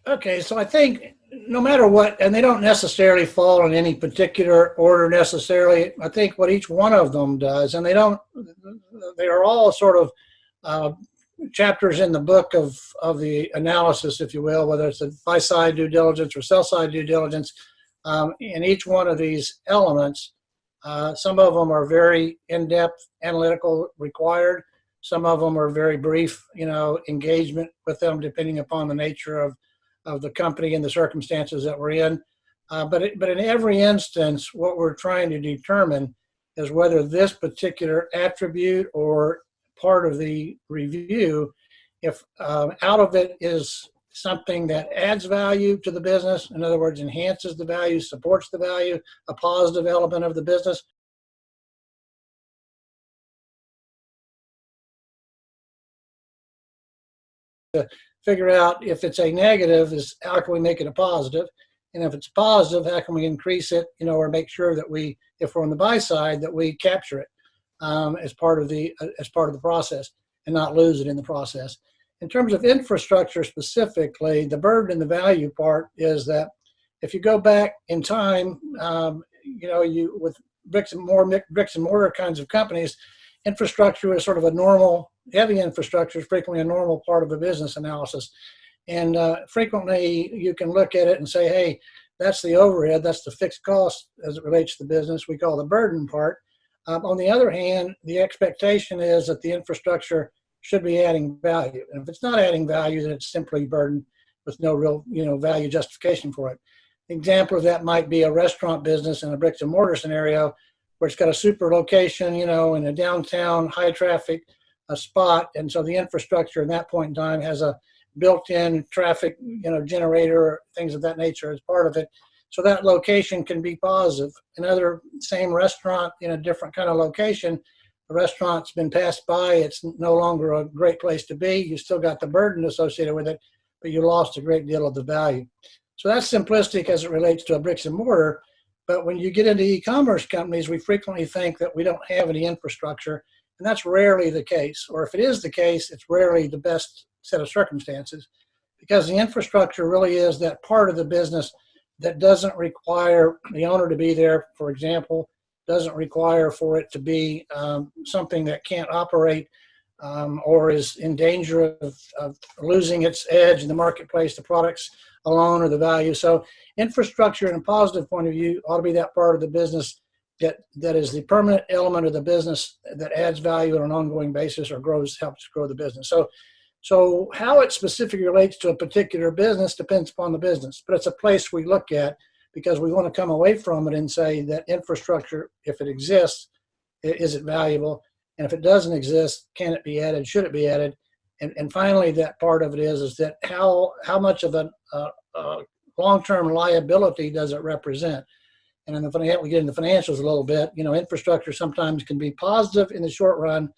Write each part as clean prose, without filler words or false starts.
Okay, so I think no matter what, and they don't necessarily fall in any particular order necessarily. I think what each one of them does, and they are all sort of uh, chapters in the book of the analysis, if you will, whether it's a buy side due diligence or sell side due diligence. In each one of these elements, some of them are very in-depth analytical required. Some of them are very brief, engagement with them, depending upon the nature of the company and the circumstances that we're in. But in every instance, what we're trying to determine is whether this particular attribute or part of the review, if out of it is something that adds value to the business, in other words, enhances the value, supports the value, a positive element of the business. To figure out if it's a negative is how can we make it a positive, and if it's positive, how can we increase it, or make sure that we, if we're on the buy side, that we capture it as part of the process and not lose it in the process. In terms of infrastructure specifically, the burden and the value part is that if you go back in time, you with bricks and mortar kinds of companies, infrastructure is sort of a normal, heavy infrastructure is frequently a normal part of a business analysis. And frequently you can look at it and say, hey, that's the overhead, that's the fixed cost as it relates to the business, we call the burden part. On the other hand, the expectation is that the infrastructure should be adding value. And if it's not adding value, then it's simply burden with no real, value justification for it. An example of that might be a restaurant business in a bricks and mortar scenario where it's got a super location, in a downtown high traffic spot. And so the infrastructure in that point in time has a built-in traffic, generator, things of that nature as part of it. So that location can be positive. Another same restaurant in a different kind of location, the restaurant's been passed by, it's no longer a great place to be. You still got the burden associated with it, but you lost a great deal of the value. So that's simplistic as it relates to a bricks and mortar. But when you get into e-commerce companies, we frequently think that we don't have any infrastructure, and that's rarely the case. Or if it is the case, it's rarely the best set of circumstances, because the infrastructure really is that part of the business that doesn't require the owner to be there, for example, doesn't require for it to be something that can't operate or is in danger of losing its edge in the marketplace, the products alone or the value. So infrastructure in a positive point of view ought to be that part of the business that is the permanent element of the business that adds value on an ongoing basis or helps grow the business. So how it specifically relates to a particular business depends upon the business, but it's a place we look at because we want to come away from it and say that infrastructure, if it exists, is it valuable? And if it doesn't exist, can it be added? Should it be added? And finally, that part of it is that how much of a long-term liability does it represent? And we get into financials a little bit. Infrastructure sometimes can be positive in the short run,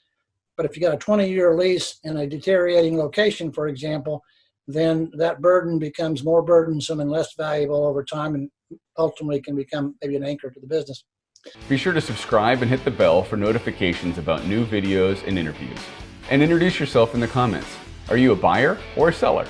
but if you got a 20-year lease in a deteriorating location, for example, then that burden becomes more burdensome and less valuable over time and ultimately can become maybe an anchor to the business. Be sure to subscribe and hit the bell for notifications about new videos and interviews. And introduce yourself in the comments. Are you a buyer or a seller?